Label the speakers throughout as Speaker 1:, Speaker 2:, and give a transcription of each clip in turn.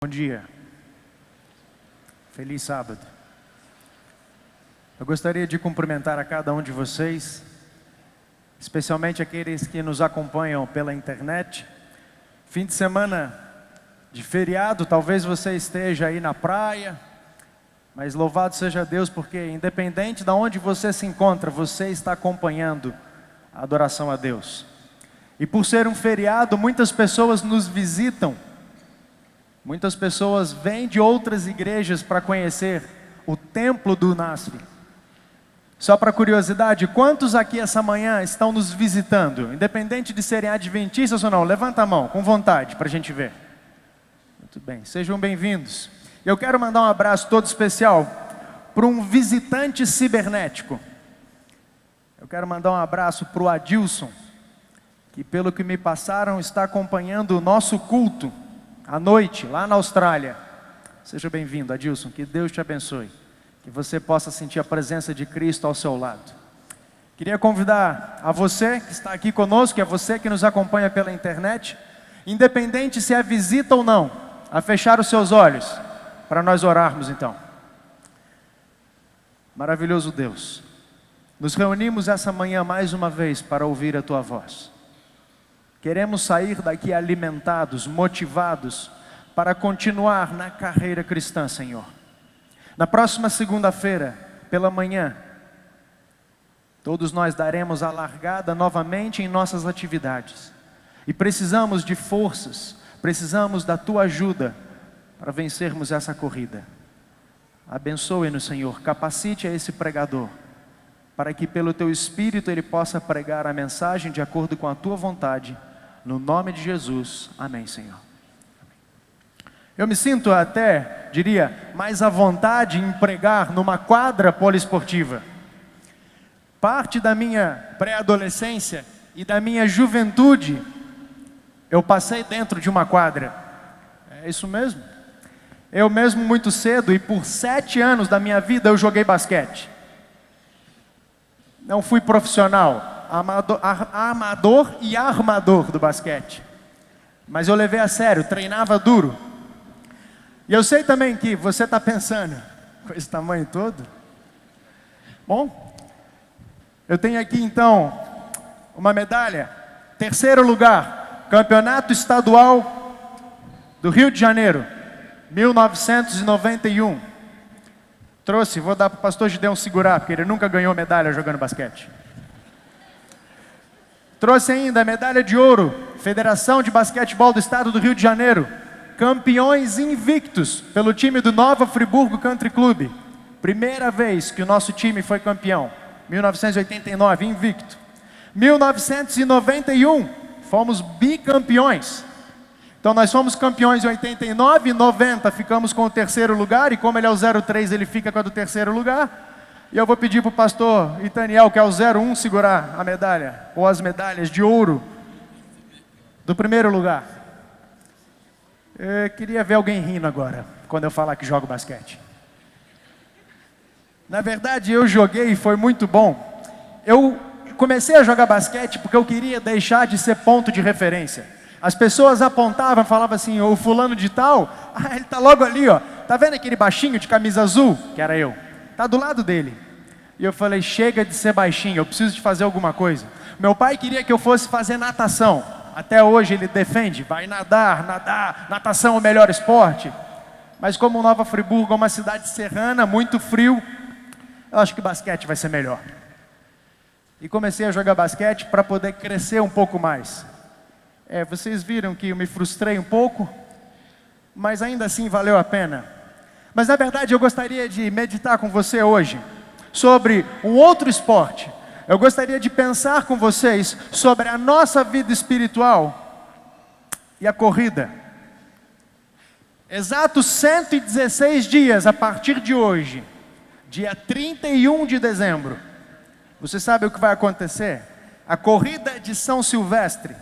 Speaker 1: Bom dia. Feliz sábado. Eu gostaria de cumprimentar a cada um de vocês, especialmente aqueles que nos acompanham pela internet. Fim de semana de feriado, talvez você esteja aí na praia, mas louvado seja Deus, porque independente de onde você se encontra, você está acompanhando a adoração a Deus. E por ser um feriado, muitas pessoas nos visitam. Muitas pessoas vêm de outras igrejas para conhecer o templo do NASF. Só para curiosidade, quantos aqui essa manhã estão nos visitando? Independente de serem adventistas ou não, levanta a mão, com vontade, para a gente ver. Muito bem, sejam bem-vindos. Eu quero mandar um abraço todo especial para um visitante cibernético. Eu quero mandar um abraço para o Adilson, que pelo que me passaram está acompanhando o nosso culto à noite, lá na Austrália. Seja bem-vindo, Adilson, que Deus te abençoe, que você possa sentir a presença de Cristo ao seu lado. Queria convidar a você que está aqui conosco, e a você que nos acompanha pela internet, independente se é visita ou não, a fechar os seus olhos, para nós orarmos então. Maravilhoso Deus, nos reunimos essa manhã mais uma vez para ouvir a Tua voz. Queremos sair daqui alimentados, motivados, para continuar na carreira cristã, Senhor. Na próxima segunda-feira, pela manhã, todos nós daremos a largada novamente em nossas atividades. E precisamos de forças, precisamos da Tua ajuda para vencermos essa corrida. Abençoe-nos, Senhor, capacite a esse pregador, para que pelo Teu Espírito ele possa pregar a mensagem de acordo com a Tua vontade. No nome de Jesus, amém, Senhor. Eu me sinto até, diria, mais à vontade em pregar numa quadra poliesportiva. Parte da minha pré-adolescência e da minha juventude, eu passei dentro de uma quadra. É isso mesmo. Eu mesmo muito cedo, e por 7 anos da minha vida eu joguei basquete. Não fui profissional, amador e armador do basquete. Mas eu levei a sério, treinava duro. E eu sei também que você está pensando, com esse tamanho todo? Bom, eu tenho aqui então uma medalha, 3º lugar, Campeonato Estadual do Rio de Janeiro, 1991. Trouxe, vou dar para o pastor Gideon segurar, porque ele nunca ganhou medalha jogando basquete. Trouxe ainda a medalha de ouro, Federação de Basquetebol do Estado do Rio de Janeiro, campeões invictos pelo time do Nova Friburgo Country Club. Primeira vez que o nosso time foi campeão, 1989, invicto. 1991, fomos bicampeões. Então nós fomos campeões em 89, 90 ficamos com o 3º lugar, e como ele é o 03, ele fica com a do 3º lugar. E eu vou pedir para o pastor Itaniel, que é o 01, segurar a medalha, ou as medalhas de ouro do 1º lugar. Eu queria ver alguém rindo agora, quando eu falar que jogo basquete. Na verdade, eu joguei e foi muito bom. Eu comecei a jogar basquete porque eu queria deixar de ser ponto de referência. As pessoas apontavam, falavam assim, o fulano de tal, ele está logo ali, ó. Tá vendo aquele baixinho de camisa azul? Que era eu. Está do lado dele. E eu falei, chega de ser baixinho, eu preciso de fazer alguma coisa. Meu pai queria que eu fosse fazer natação. Até hoje ele defende, vai nadar, natação é o melhor esporte. Mas como Nova Friburgo é uma cidade serrana, muito frio, eu acho que basquete vai ser melhor. E comecei a jogar basquete para poder crescer um pouco mais. Vocês viram que eu me frustrei um pouco, mas ainda assim valeu a pena. Mas na verdade eu gostaria de meditar com você hoje sobre um outro esporte. Eu gostaria de pensar com vocês sobre a nossa vida espiritual e a corrida. Exatos 116 dias a partir de hoje, dia 31 de dezembro. Você sabe o que vai acontecer? A corrida de São Silvestre.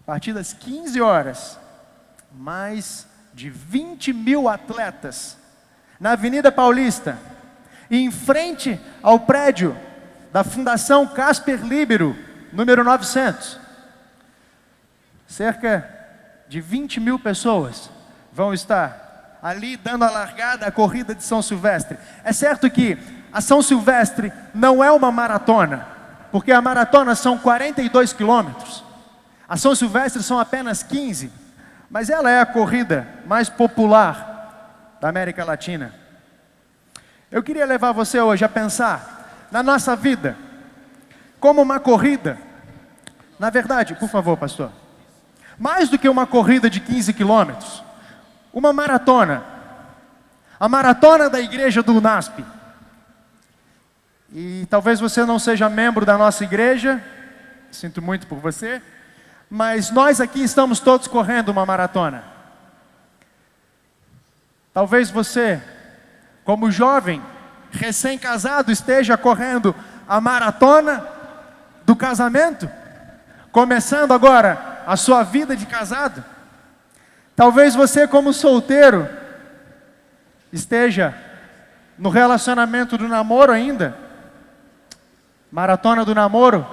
Speaker 1: A partir das 15 horas, mais de 20 mil atletas, na Avenida Paulista, e em frente ao prédio da Fundação Casper Libero, número 900. Cerca de 20 mil pessoas vão estar ali dando a largada à corrida de São Silvestre. É certo que a São Silvestre não é uma maratona, porque a maratona são 42 quilômetros. A São Silvestre são apenas 15, mas ela é a corrida mais popular da América Latina. Eu queria levar você hoje a pensar na nossa vida como uma corrida. Na verdade, por favor, pastor, mais do que uma corrida de 15 quilômetros, uma maratona. A maratona da igreja do UNASP. E talvez você não seja membro da nossa igreja, sinto muito por você, mas nós aqui estamos todos correndo uma maratona. Talvez você, como jovem, recém-casado, esteja correndo a maratona do casamento, começando agora a sua vida de casado. Talvez você, como solteiro, esteja no relacionamento do namoro ainda, maratona do namoro.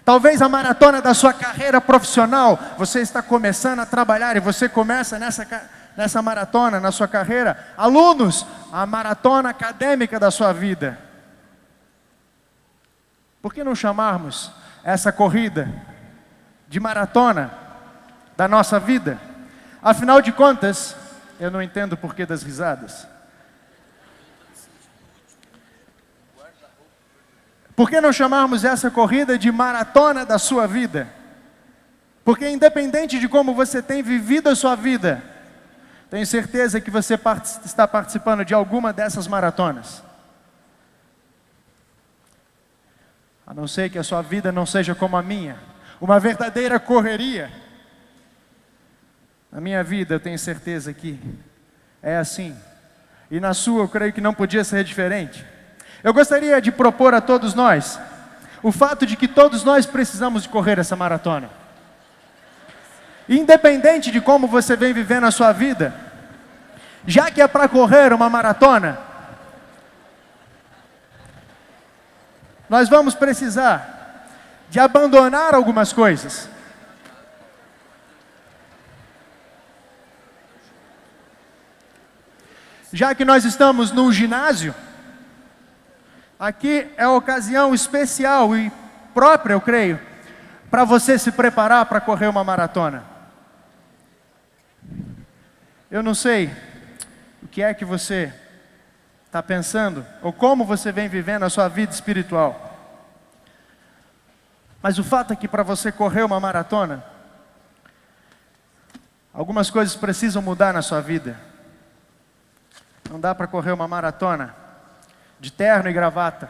Speaker 1: Talvez a maratona da sua carreira profissional, você está começando a trabalhar e você começa nessa maratona na sua carreira. Alunos, a maratona acadêmica da sua vida. Por que não chamarmos essa corrida de maratona da nossa vida? Afinal de contas, eu não entendo o porquê das risadas. Por que não chamarmos essa corrida de maratona da sua vida? Porque independente de como você tem vivido a sua vida, tenho certeza que você está participando de alguma dessas maratonas. A não ser que a sua vida não seja como a minha, uma verdadeira correria. Na minha vida eu tenho certeza que é assim. E na sua eu creio que não podia ser diferente. Eu gostaria de propor a todos nós o fato de que todos nós precisamos de correr essa maratona. Independente de como você vem vivendo a sua vida, já que é para correr uma maratona, nós vamos precisar de abandonar algumas coisas. Já que nós estamos num ginásio, aqui é a ocasião especial e própria, eu creio, para você se preparar para correr uma maratona. Eu não sei o que é que você está pensando, ou como você vem vivendo a sua vida espiritual. Mas o fato é que para você correr uma maratona, algumas coisas precisam mudar na sua vida. Não dá para correr uma maratona de terno e gravata.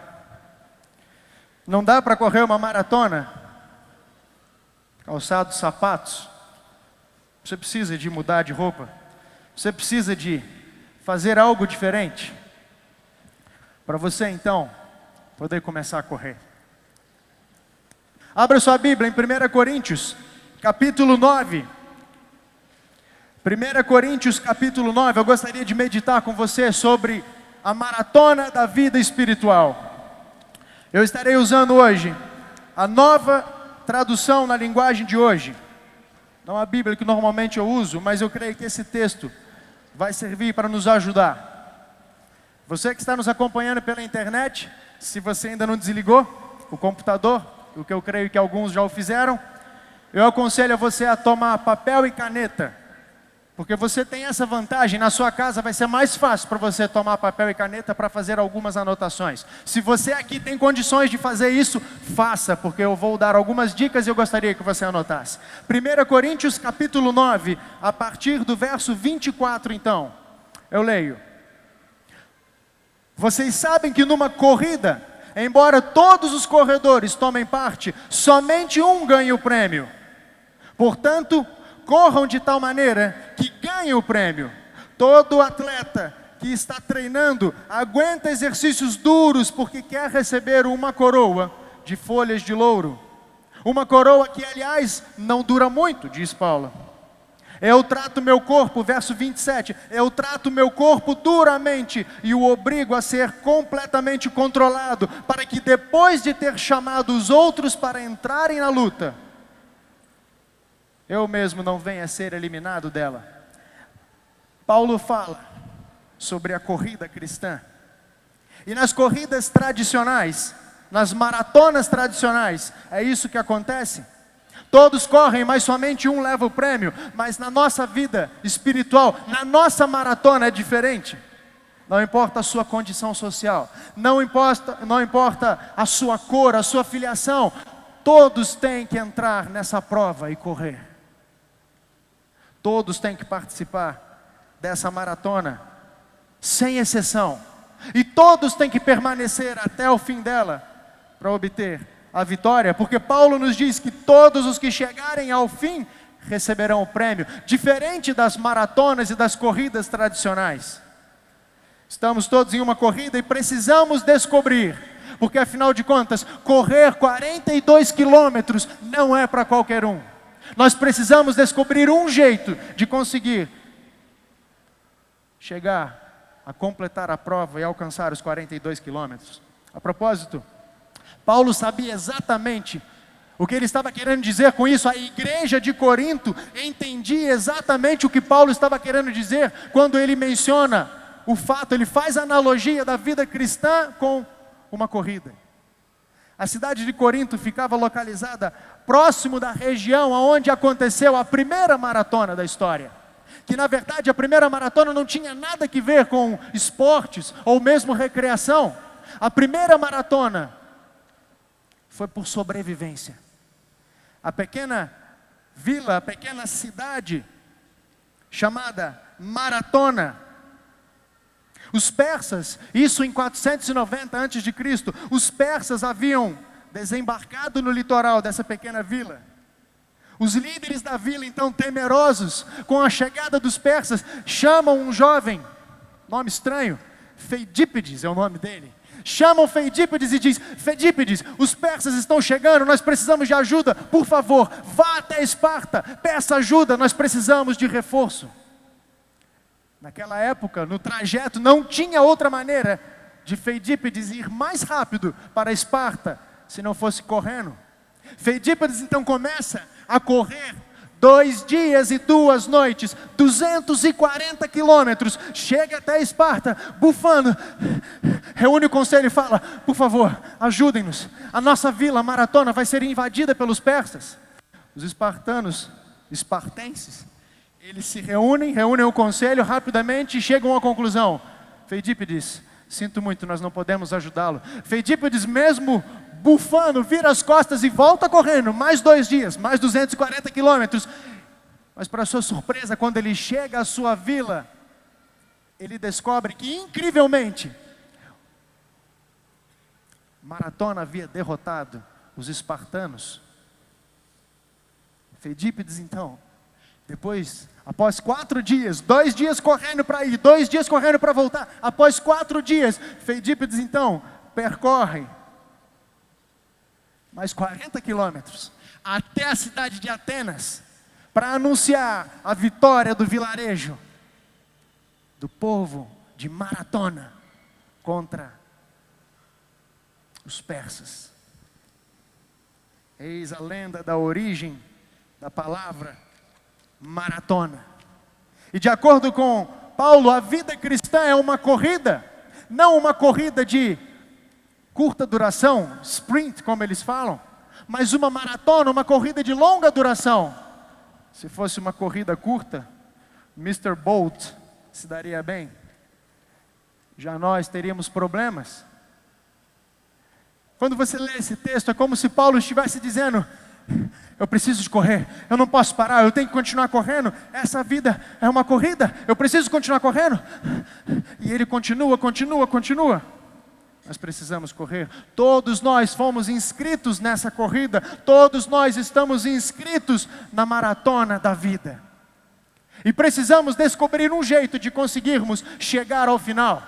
Speaker 1: Não dá para correr uma maratona calçados, sapatos. Você precisa de mudar de roupa. Você precisa de fazer algo diferente para você então poder começar a correr. Abra sua Bíblia em 1 Coríntios, capítulo 9. 1 Coríntios, capítulo 9. Eu gostaria de meditar com você sobre a maratona da vida espiritual. Eu estarei usando hoje a nova tradução na linguagem de hoje. Não a Bíblia que normalmente eu uso, mas eu creio que esse texto vai servir para nos ajudar. Você que está nos acompanhando pela internet, se você ainda não desligou o computador, o que eu creio que alguns já o fizeram, eu aconselho a você a tomar papel e caneta, porque você tem essa vantagem. Na sua casa vai ser mais fácil para você tomar papel e caneta para fazer algumas anotações. Se você aqui tem condições de fazer isso, faça, porque eu vou dar algumas dicas e eu gostaria que você anotasse. 1 Coríntios capítulo 9, a partir do verso 24 então, eu leio. Vocês sabem que numa corrida, embora todos os corredores tomem parte, somente um ganha o prêmio. Portanto, corram de tal maneira que ganhem o prêmio. Todo atleta que está treinando aguenta exercícios duros porque quer receber uma coroa de folhas de louro. Uma coroa que, aliás, não dura muito, diz Paulo. Eu trato meu corpo, verso 27, eu trato meu corpo duramente e o obrigo a ser completamente controlado, para que depois de ter chamado os outros para entrarem na luta, eu mesmo não venha a ser eliminado dela. Paulo fala sobre a corrida cristã. E nas corridas tradicionais, nas maratonas tradicionais, é isso que acontece. Todos correm, mas somente um leva o prêmio. Mas na nossa vida espiritual, na nossa maratona é diferente. Não importa a sua condição social, não importa a sua cor, a sua filiação, todos têm que entrar nessa prova e correr. Todos têm que participar dessa maratona, sem exceção. E todos têm que permanecer até o fim dela, para obter a vitória, porque Paulo nos diz que todos os que chegarem ao fim receberão o prêmio, diferente das maratonas e das corridas tradicionais. Estamos todos em uma corrida e precisamos descobrir, porque afinal de contas, correr 42 quilômetros não é para qualquer um. Nós precisamos descobrir um jeito de conseguir chegar a completar a prova e alcançar os 42 quilômetros. A propósito, Paulo sabia exatamente o que ele estava querendo dizer com isso. A igreja de Corinto entendia exatamente o que Paulo estava querendo dizer quando ele menciona o fato, ele faz a analogia da vida cristã com uma corrida. A cidade de Corinto ficava localizada próximo da região onde aconteceu a primeira maratona da história. Que na verdade a primeira maratona não tinha nada que ver com esportes ou mesmo recreação. A primeira maratona foi por sobrevivência. A pequena vila, a pequena cidade chamada Maratona. Os persas, isso em 490 a.C., os persas haviam desembarcado no litoral dessa pequena vila. Os líderes da vila, então temerosos com a chegada dos persas, chamam um jovem, nome estranho, Feidípides é o nome dele. Chamam Feidípides e diz: Feidípides, os persas estão chegando, nós precisamos de ajuda, por favor, vá até Esparta, peça ajuda, nós precisamos de reforço. Naquela época, no trajeto, não tinha outra maneira de Feidípides ir mais rápido para Esparta, se não fosse correndo. Feidípides então começa a correr 2 dias e 2 noites, 240 quilômetros, chega até Esparta, bufando, reúne o conselho e fala: por favor, ajudem-nos, a nossa vila, a maratona, vai ser invadida pelos persas. Os espartenses, eles se reúnem o conselho rapidamente e chegam à conclusão: Feidípides, sinto muito, nós não podemos ajudá-lo. Feidípides, mesmo bufando, vira as costas e volta correndo, mais 2 dias, mais 240 quilômetros. Mas para sua surpresa, quando ele chega à sua vila, ele descobre que incrivelmente, Maratona havia derrotado os espartanos. Feidípides então, depois, após 4 dias, 2 dias correndo para ir, 2 dias correndo para voltar, após 4 dias, Feidípides então percorre mais 40 quilômetros até a cidade de Atenas, para anunciar a vitória do vilarejo, do povo de Maratona, contra os persas. Eis a lenda da origem da palavra maratona. E de acordo com Paulo, a vida cristã é uma corrida, não uma corrida de curta duração, sprint como eles falam, mas uma maratona, uma corrida de longa duração. Se fosse uma corrida curta, Mr. Bolt se daria bem, já nós teríamos problemas. Quando você lê esse texto, é como se Paulo estivesse dizendo: eu preciso de correr, eu não posso parar, eu tenho que continuar correndo, essa vida é uma corrida, eu preciso continuar correndo. E ele continua. Nós precisamos correr. Todos nós fomos inscritos nessa corrida. Todos nós estamos inscritos na maratona da vida. E precisamos descobrir um jeito de conseguirmos chegar ao final,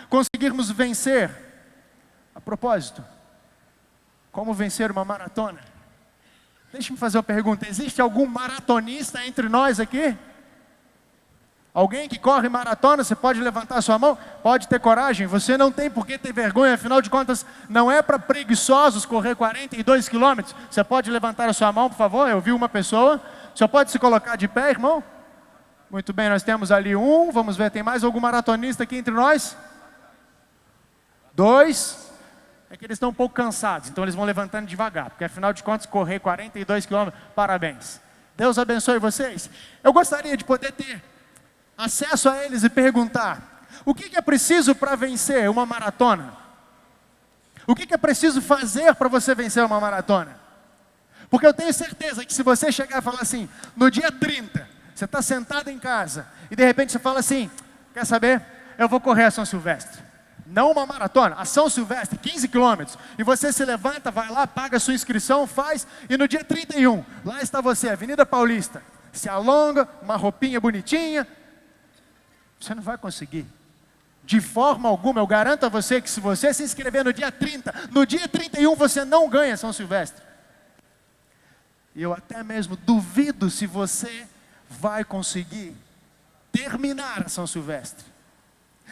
Speaker 1: conseguirmos vencer. A propósito, como vencer uma maratona? Deixe-me fazer uma pergunta: existe algum maratonista entre nós aqui? Alguém que corre maratona, você pode levantar a sua mão? Pode ter coragem, você não tem por que ter vergonha, afinal de contas, não é para preguiçosos correr 42 quilômetros. Você pode levantar a sua mão, por favor? Eu vi uma pessoa, O senhor pode se colocar de pé, irmão? Muito bem, nós temos ali um. Vamos ver, tem mais algum maratonista aqui entre nós? 2. É que eles estão um pouco cansados, então eles vão levantando devagar, porque afinal de contas, correr 42 quilômetros, parabéns. Deus abençoe vocês. Eu gostaria de poder ter acesso a eles e perguntar: o que é preciso para vencer uma maratona? O que é preciso fazer para você vencer uma maratona? Porque eu tenho certeza que se você chegar e falar assim, no dia 30, você está sentado em casa, e de repente você fala assim: quer saber? Eu vou correr a São Silvestre. Não uma maratona, a São Silvestre, 15 quilômetros. E você se levanta, vai lá, paga a sua inscrição, faz. E no dia 31, lá está você, Avenida Paulista. Se alonga, uma roupinha bonitinha. Você não vai conseguir. De forma alguma, eu garanto a você que se você se inscrever no dia 30, no dia 31 você não ganha São Silvestre. E eu até mesmo duvido se você vai conseguir terminar a São Silvestre.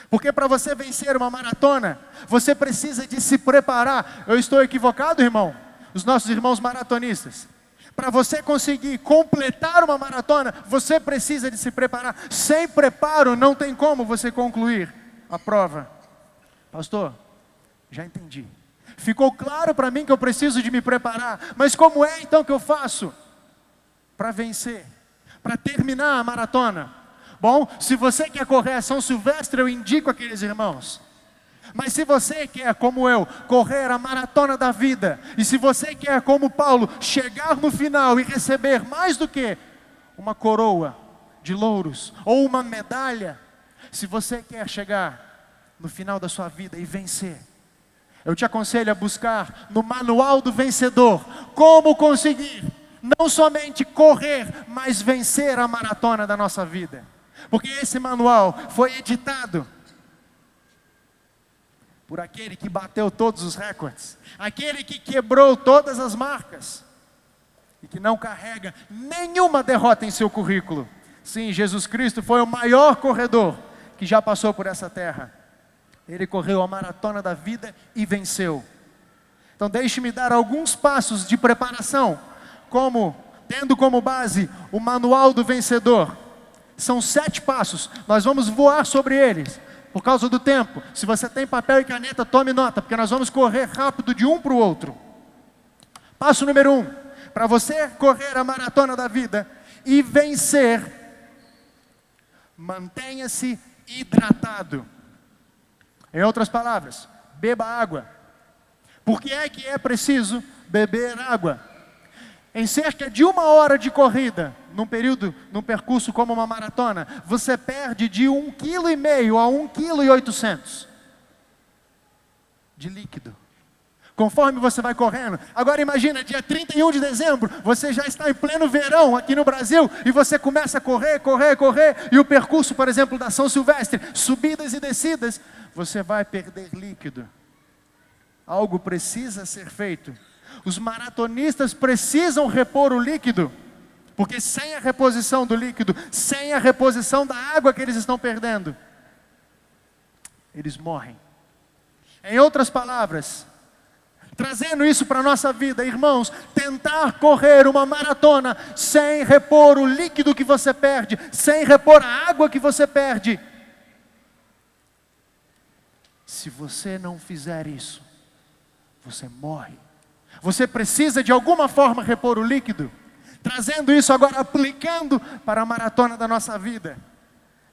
Speaker 1: Porque para você vencer uma maratona, você precisa de se preparar. Eu estou equivocado, irmão? Os nossos irmãos maratonistas. Para você conseguir completar uma maratona, você precisa de se preparar. Sem preparo, não tem como você concluir a prova. Pastor, já entendi. Ficou claro para mim que eu preciso de me preparar. Mas como é então que eu faço para vencer? Para terminar a maratona? Bom, se você quer correr a São Silvestre, eu indico aqueles irmãos. Mas se você quer, como eu, correr a maratona da vida, e se você quer, como Paulo, chegar no final e receber mais do que uma coroa de louros, ou uma medalha, se você quer chegar no final da sua vida e vencer, eu te aconselho a buscar no Manual do Vencedor, como conseguir, não somente correr, mas vencer a maratona da nossa vida. Porque esse manual foi editado por aquele que bateu todos os recordes, aquele que quebrou todas as marcas, e que não carrega nenhuma derrota em seu currículo. Sim, Jesus Cristo foi o maior corredor que já passou por essa terra. Ele correu a maratona da vida e venceu. Então deixe-me dar alguns passos de preparação, tendo como base o Manual do Vencedor. São 7 passos, nós vamos voar sobre eles, por causa do tempo. Se você tem papel e caneta, tome nota, porque nós vamos correr rápido de um para o outro. Passo número 1, para você correr a maratona da vida e vencer, mantenha-se hidratado. Em outras palavras, beba água. Por que é preciso beber água? Em cerca de 1 hora de corrida, num percurso como uma maratona, você perde de 1,5 kg a 1,8 kg de líquido. Conforme você vai correndo. Agora imagina, dia 31 de dezembro, você já está em pleno verão aqui no Brasil, e você começa a correr, e o percurso, por exemplo, da São Silvestre, subidas e descidas, você vai perder líquido. Algo precisa ser feito. Os maratonistas precisam repor o líquido, porque sem a reposição do líquido, sem a reposição da água que eles estão perdendo, eles morrem. Em outras palavras, trazendo isso para a nossa vida, irmãos, tentar correr uma maratona sem repor o líquido que você perde, sem repor a água que você perde, se você não fizer isso, você morre. Você precisa de alguma forma repor o líquido. Trazendo isso agora, aplicando para a maratona da nossa vida.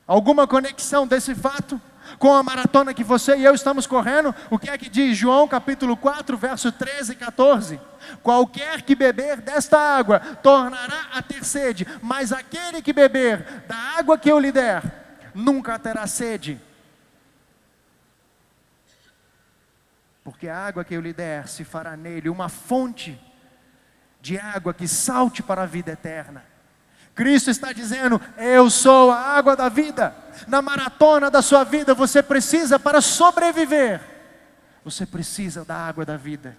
Speaker 1: Alguma conexão desse fato com a maratona que você e eu estamos correndo? O que é que diz João capítulo 4, verso 13 e 14? Qualquer que beber desta água tornará a ter sede, mas aquele que beber da água que eu lhe der, nunca terá sede. Porque a água que eu lhe der se fará nele uma fonte de água que salte para a vida eterna. Cristo está dizendo: eu sou a água da vida. Na maratona da sua vida, você precisa, para sobreviver, você precisa da água da vida.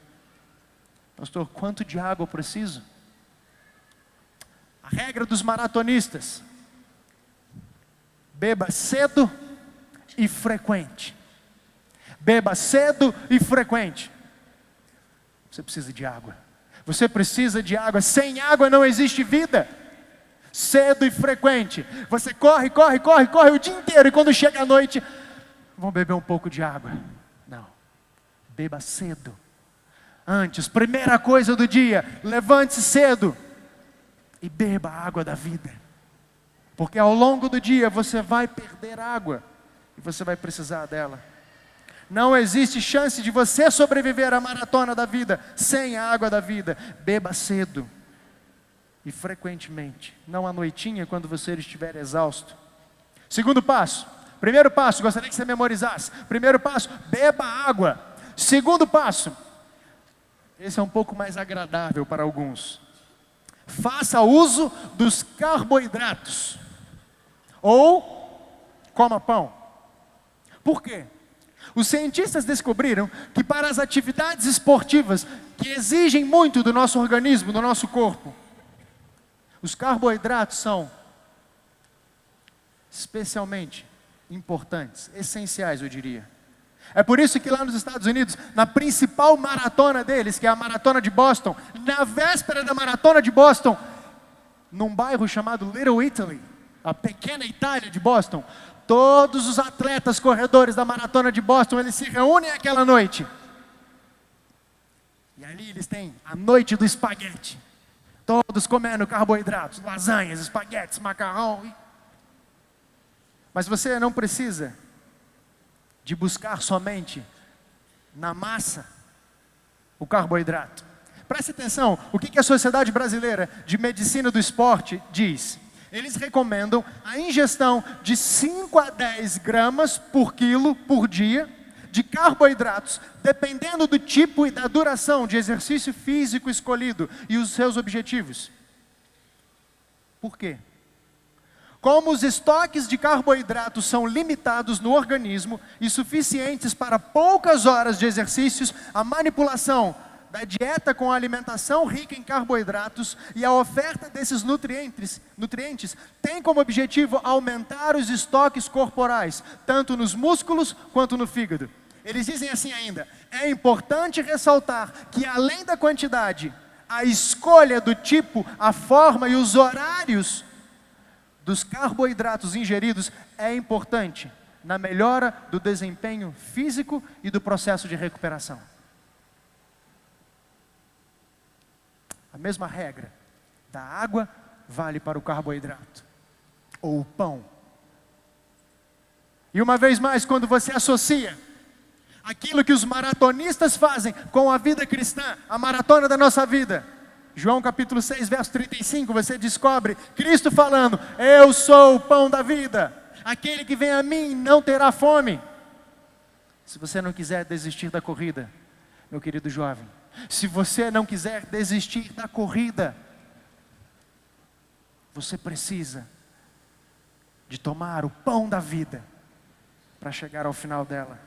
Speaker 1: Pastor, quanto de água eu preciso? A regra dos maratonistas: beba cedo e frequente. Beba cedo e frequente. Você precisa de água. Você precisa de água. Sem água não existe vida. cedo e frequente. Você corre o dia inteiro, e quando chega a noite, vão beber um pouco de água. Não, beba cedo. Antes, primeira coisa do dia, levante-se cedo e beba a água da vida. Porque ao longo do dia você vai perder água e você vai precisar dela. Não existe chance de você sobreviver à maratona da vida sem a água da vida. Beba cedo e frequentemente, não à noitinha quando você estiver exausto. Segundo passo, primeiro passo, gostaria que você memorizasse. Primeiro passo, beba água. Segundo passo, esse é um pouco mais agradável para alguns. Faça uso dos carboidratos. Ou coma pão. Por quê? Os cientistas descobriram que para as atividades esportivas que exigem muito do nosso organismo, do nosso corpo, os carboidratos são especialmente importantes, essenciais, eu diria. É por isso que lá nos Estados Unidos, na principal maratona deles, que é a Maratona de Boston, na véspera da Maratona de Boston, num bairro chamado Little Italy, a pequena Itália de Boston, todos os atletas corredores da Maratona de Boston, eles se reúnem aquela noite. E ali eles têm a noite do espaguete. Todos comendo carboidratos, lasanhas, espaguetes, macarrão. Mas você não precisa de buscar somente na massa o carboidrato. Preste atenção, o que a Sociedade Brasileira de Medicina do Esporte diz? Eles recomendam a ingestão de 5 a 10 gramas por quilo por dia de carboidratos, dependendo do tipo e da duração de exercício físico escolhido e os seus objetivos. Por quê? Como os estoques de carboidratos são limitados no organismo e suficientes para poucas horas de exercícios, a manipulação da dieta com alimentação rica em carboidratos e a oferta desses nutrientes tem como objetivo aumentar os estoques corporais, tanto nos músculos quanto no fígado. Eles dizem assim ainda: é importante ressaltar que além da quantidade, a escolha do tipo, a forma e os horários dos carboidratos ingeridos é importante na melhora do desempenho físico e do processo de recuperação. A mesma regra da água vale para o carboidrato ou o pão. E uma vez mais, quando você associa aquilo que os maratonistas fazem com a vida cristã, a maratona da nossa vida, João capítulo 6, verso 35, você descobre Cristo falando: eu sou o pão da vida, aquele que vem a mim não terá fome. Se você não quiser desistir da corrida, meu querido jovem, se você não quiser desistir da corrida, você precisa de tomar o pão da vida para chegar ao final dela.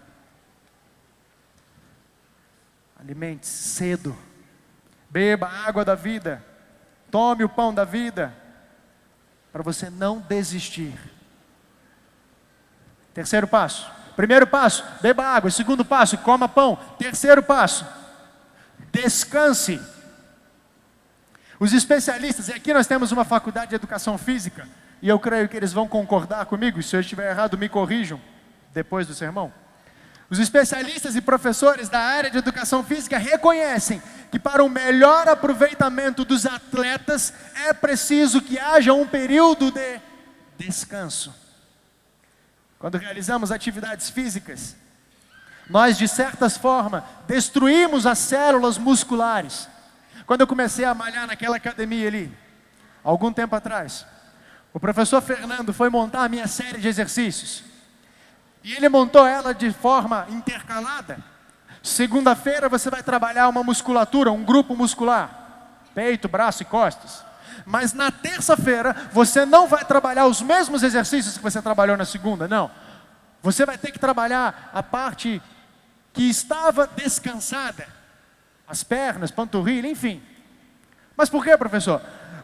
Speaker 1: Alimente-se cedo, beba a água da vida, tome o pão da vida, para você não desistir. Terceiro passo. Primeiro passo, beba água. Segundo passo, coma pão. Terceiro passo, descanse. Os especialistas, e aqui nós temos uma faculdade de educação física, e eu creio que eles vão concordar comigo, se eu estiver errado me corrijam depois do sermão. Os especialistas e professores da área de educação física reconhecem que para um melhor aproveitamento dos atletas é preciso que haja um período de descanso. Quando realizamos atividades físicas, nós de certa forma destruímos as células musculares. Quando eu comecei a malhar naquela academia ali, algum tempo atrás, o professor Fernando foi montar a minha série de exercícios. E ele montou ela de forma intercalada. Segunda-feira você vai trabalhar uma musculatura, um grupo muscular, peito, braço e costas. Mas na terça-feira você não vai trabalhar os mesmos exercícios que você trabalhou na segunda, não. Você vai ter que trabalhar a parte que estava descansada, as pernas, panturrilha, enfim. Mas por quê, professor?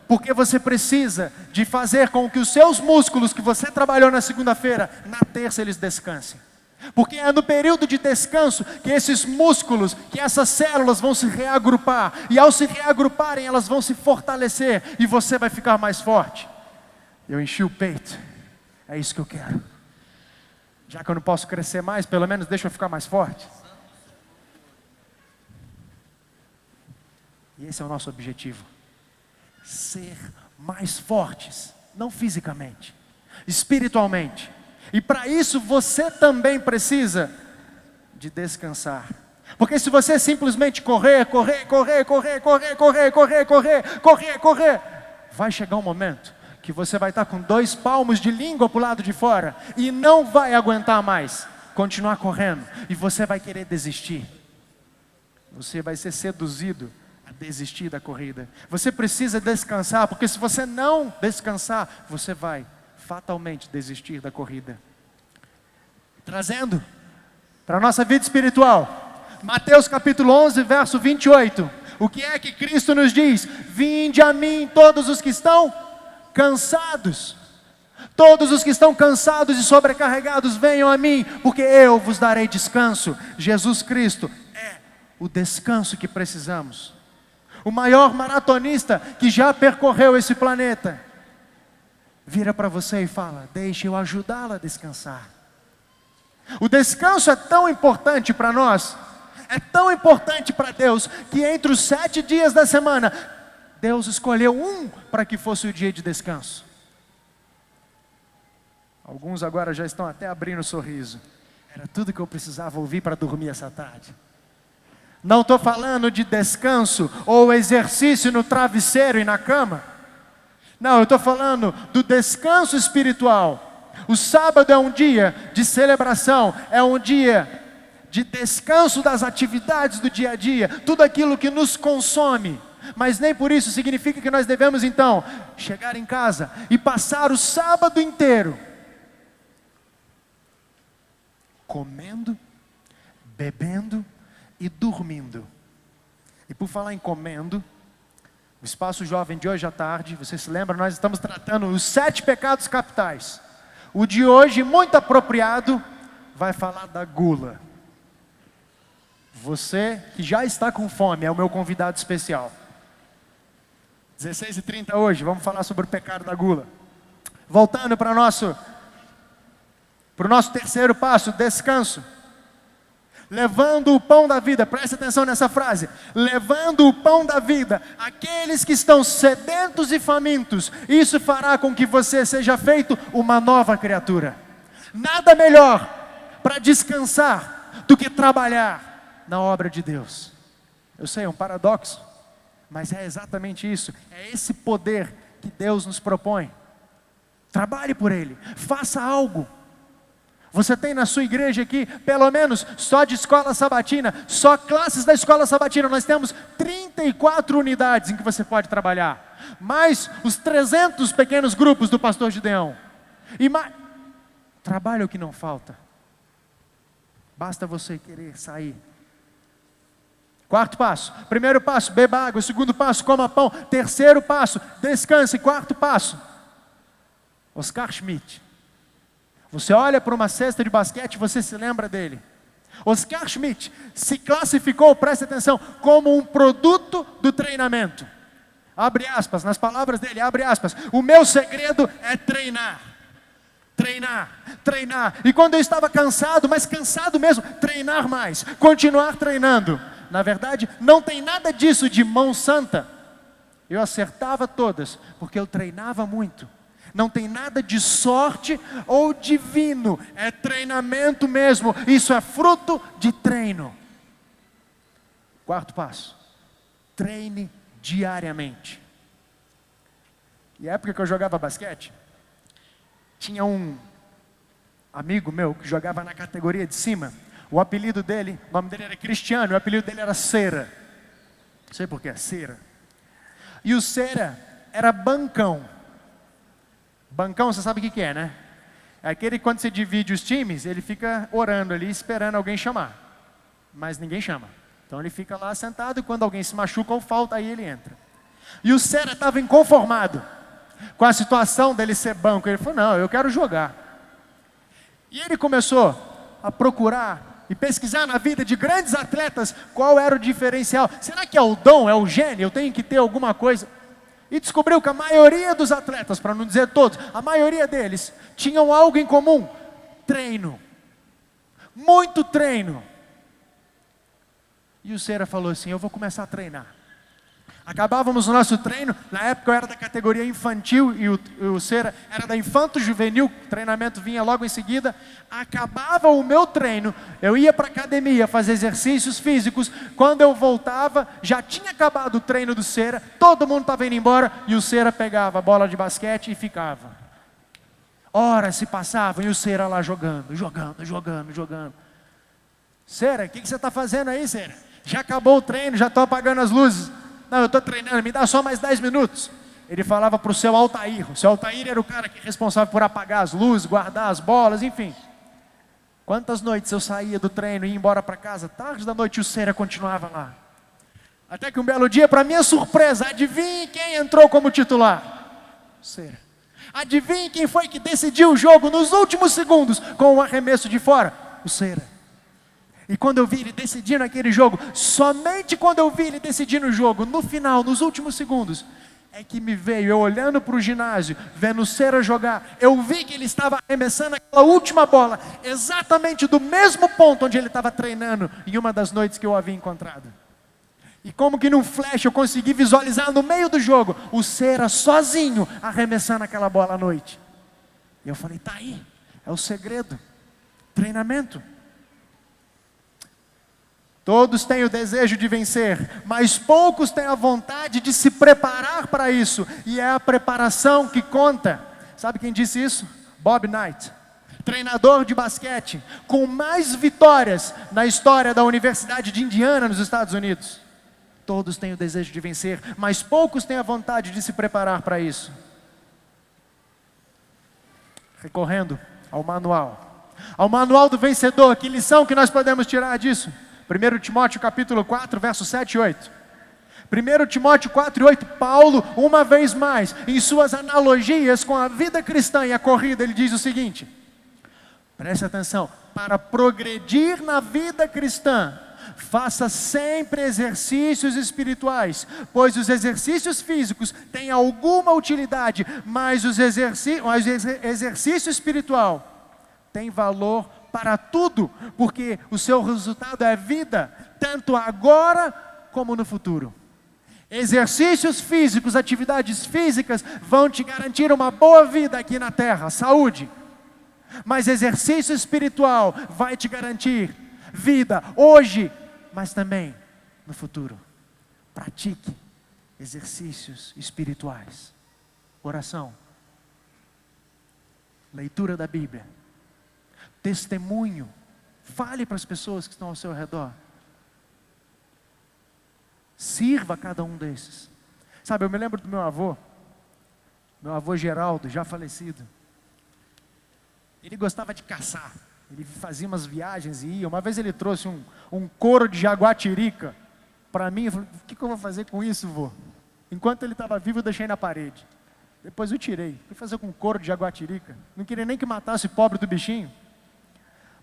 Speaker 1: Porque você precisa de fazer com que os seus músculos que você trabalhou na segunda-feira, na terça eles descansem. Porque é no período de descanso que esses músculos, que essas células vão se reagrupar. E ao se reagruparem, elas vão se fortalecer e você vai ficar mais forte. Eu enchi o peito. É isso que eu quero. Já que eu não posso crescer mais, pelo menos deixa eu ficar mais forte. E esse é o nosso objetivo. Ser mais fortes, não fisicamente, espiritualmente. E para isso você também precisa de descansar. Porque se você simplesmente correr, vai chegar um momento que você vai estar com 2 palmos de língua para o lado de fora e não vai aguentar mais continuar correndo, e você vai querer desistir. Você vai ser seduzido a desistir da corrida. Você precisa descansar, porque se você não descansar, você vai fatalmente desistir da corrida. Trazendo para a nossa vida espiritual, Mateus capítulo 11, verso 28. O que é que Cristo nos diz? Vinde a mim todos os que estão cansados. Todos os que estão cansados e sobrecarregados, venham a mim, porque eu vos darei descanso. Jesus Cristo é o descanso que precisamos. O maior maratonista que já percorreu esse planeta vira para você e fala: deixe eu ajudá-la a descansar. O descanso é tão importante para nós, é tão importante para Deus, que entre os 7 dias da semana, Deus escolheu um para que fosse o dia de descanso. Alguns agora já estão até abrindo o sorriso. Era tudo que eu precisava ouvir para dormir essa tarde. Não estou falando de descanso ou exercício no travesseiro e na cama. Não, eu estou falando do descanso espiritual. O sábado é um dia de celebração, é um dia de descanso das atividades do dia a dia, tudo aquilo que nos consome. Mas nem por isso significa que nós devemos então chegar em casa e passar o sábado inteiro comendo, bebendo e dormindo. E por falar em comendo, o Espaço Jovem de hoje à tarde, você se lembra, nós estamos tratando os 7 pecados capitais. O de hoje, muito apropriado, vai falar da gula. Você que já está com fome é o meu convidado especial. 16h30 hoje, vamos falar sobre o pecado da gula. Voltando para o nosso terceiro passo, descanso. Levando o pão da vida, preste atenção nessa frase. Levando o pão da vida àqueles que estão sedentos e famintos. Isso fará com que você seja feito uma nova criatura. Nada melhor para descansar do que trabalhar na obra de Deus. Eu sei, é um paradoxo, mas é exatamente isso. É esse poder que Deus nos propõe. Trabalhe por Ele, faça algo. Você tem na sua igreja aqui, pelo menos, só de escola sabatina, só classes da escola sabatina, nós temos 34 unidades em que você pode trabalhar. Mais os 300 pequenos grupos do pastor Gideão. E mais, trabalho é o que não falta. Basta você querer sair. 4º passo. 1º passo, beba água. 2º passo, coma pão. 3º passo, descanse. 4º passo, Oscar Schmidt. Você olha para uma cesta de basquete e você se lembra dele. Oscar Schmidt se classificou, preste atenção, como um produto do treinamento. Abre aspas, nas palavras dele, abre aspas. O meu segredo é treinar. Treinar, treinar. E quando eu estava cansado, mas cansado mesmo, treinar mais, continuar treinando. Na verdade, não tem nada disso de mão santa. Eu acertava todas, porque eu treinava muito. Não tem nada de sorte ou divino, é treinamento mesmo. Isso é fruto de treino. 4º passo, treine diariamente. E a época que eu jogava basquete, tinha um amigo meu que jogava na categoria de cima. O apelido dele, o nome dele era Cristiano, o apelido dele era Cera. Não sei por que, Cera. E o Cera era bancão. Bancão, você sabe o que é, né? É aquele que quando você divide os times, ele fica orando ali, esperando alguém chamar. Mas ninguém chama. Então ele fica lá sentado e quando alguém se machuca ou falta, aí ele entra. E o Cera estava inconformado com a situação dele ser banco. Ele falou, não, eu quero jogar. E ele começou a procurar e pesquisar na vida de grandes atletas qual era o diferencial. Será que é o dom, é o gênio? Eu tenho que ter alguma coisa. E descobriu que a maioria dos atletas, para não dizer todos, a maioria deles, tinham algo em comum: treino. Muito treino. E o Cera falou assim: eu vou começar a treinar. Acabávamos o nosso treino, na época eu era da categoria infantil e o Cera era da infanto-juvenil, o treinamento vinha logo em seguida. Acabava o meu treino, eu ia para a academia fazer exercícios físicos. Quando eu voltava, já tinha acabado o treino do Cera, todo mundo estava indo embora e o Cera pegava a bola de basquete e ficava. Horas se passavam e o Cera lá jogando. Cera, o que você está fazendo aí, Cera? Já acabou o treino, já estou apagando as luzes. Não, eu estou treinando, me dá só mais 10 minutos. Ele falava para o seu Altair. O seu Altair era o cara que é responsável por apagar as luzes, guardar as bolas, enfim. Quantas noites eu saía do treino e ia embora para casa, tarde da noite, o Cera continuava lá. Até que um belo dia, para minha surpresa, adivinhe quem entrou como titular? O Cera. Adivinhe quem foi que decidiu o jogo nos últimos segundos com o arremesso de fora? O Cera. E quando eu vi ele decidindo aquele jogo, somente quando eu vi ele decidindo o jogo, no final, nos últimos segundos, é que me veio, eu olhando para o ginásio, vendo o Cera jogar, eu vi que ele estava arremessando aquela última bola, exatamente do mesmo ponto onde ele estava treinando, em uma das noites que eu havia encontrado. E como que num flash eu consegui visualizar no meio do jogo, o Cera sozinho, arremessando aquela bola à noite. E eu falei, tá aí, é o segredo, treinamento. Todos têm o desejo de vencer, mas poucos têm a vontade de se preparar para isso. E é a preparação que conta. Sabe quem disse isso? Bob Knight, treinador de basquete, com mais vitórias na história da Universidade de Indiana, nos Estados Unidos. Todos têm o desejo de vencer, mas poucos têm a vontade de se preparar para isso. Recorrendo ao manual do vencedor, que lição que nós podemos tirar disso? 1 Timóteo capítulo 4, versos 7 e 8. 1 Timóteo 4 e 8, Paulo, uma vez mais, em suas analogias com a vida cristã e a corrida, ele diz o seguinte, preste atenção, para progredir na vida cristã, faça sempre exercícios espirituais, pois os exercícios físicos têm alguma utilidade, mas o exercício espiritual tem valor para tudo, porque o seu resultado é vida, tanto agora como no futuro. Exercícios físicos, atividades físicas vão te garantir uma boa vida aqui na terra, saúde. Mas exercício espiritual vai te garantir vida hoje, mas também no futuro. Pratique exercícios espirituais. Oração, leitura da Bíblia, testemunho, fale para as pessoas que estão ao seu redor. Sirva cada um desses. Sabe, eu me lembro do meu avô Geraldo, já falecido. Ele gostava de caçar, ele fazia umas viagens e ia. Uma vez ele trouxe um couro de jaguatirica para mim. Eu falei, o que eu vou fazer com isso, vô? Enquanto ele estava vivo eu deixei na parede. Depois eu tirei, fui fazer com couro de jaguatirica. Não queria nem que matasse o pobre do bichinho.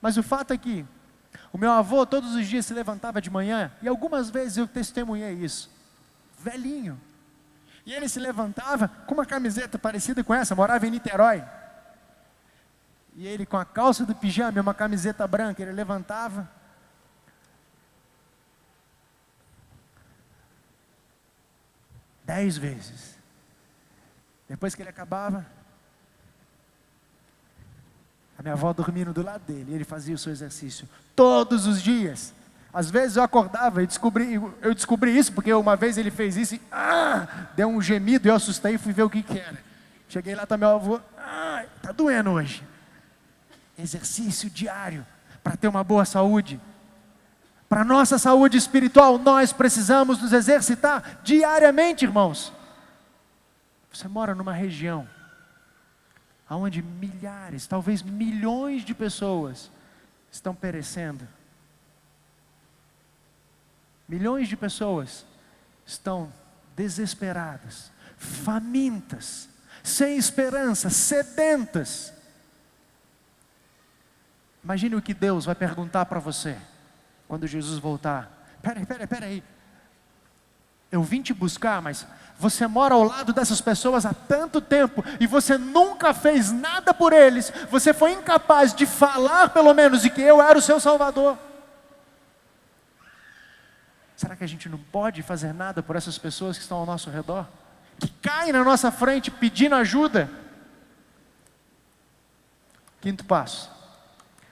Speaker 1: Mas o fato é que o meu avô todos os dias se levantava de manhã, e algumas vezes eu testemunhei isso, velhinho, e ele se levantava com uma camiseta parecida com essa, morava em Niterói, e ele com a calça do pijama e uma camiseta branca, ele levantava, dez vezes, depois que ele acabava, a minha avó dormindo do lado dele, e ele fazia o seu exercício todos os dias. Às vezes eu acordava e eu descobri isso, porque uma vez ele fez isso e deu um gemido, eu assustei e fui ver o que era. Cheguei lá, tá meu avô, tá doendo hoje. Exercício diário, para ter uma boa saúde. Para nossa saúde espiritual, nós precisamos nos exercitar diariamente, irmãos. Você mora numa região onde milhares, talvez milhões de pessoas estão perecendo. Milhões de pessoas estão desesperadas, famintas, sem esperança, sedentas. Imagine o que Deus vai perguntar para você quando Jesus voltar. Peraí. Eu vim te buscar, mas você mora ao lado dessas pessoas há tanto tempo e você nunca fez nada por eles, você foi incapaz de falar pelo menos de que eu era o seu Salvador. Será que a gente não pode fazer nada por essas pessoas que estão ao nosso redor? Que caem na nossa frente pedindo ajuda? Quinto passo.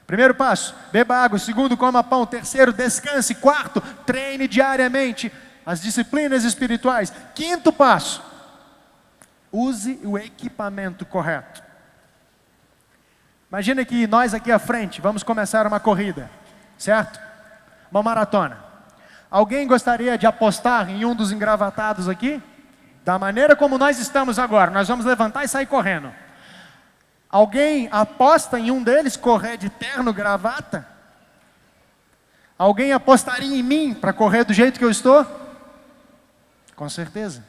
Speaker 1: Primeiro passo, beba água. Segundo, coma pão. Terceiro, descanse. Quarto, treine diariamente as disciplinas espirituais. Quinto passo, use o equipamento correto. Imagina que nós aqui à frente vamos começar uma corrida, certo? Uma maratona. Alguém gostaria de apostar em um dos engravatados aqui? Da maneira como nós estamos agora, nós vamos levantar e sair correndo. Alguém aposta em um deles correr de terno, gravata? Alguém apostaria em mim para correr do jeito que eu estou? Com certeza.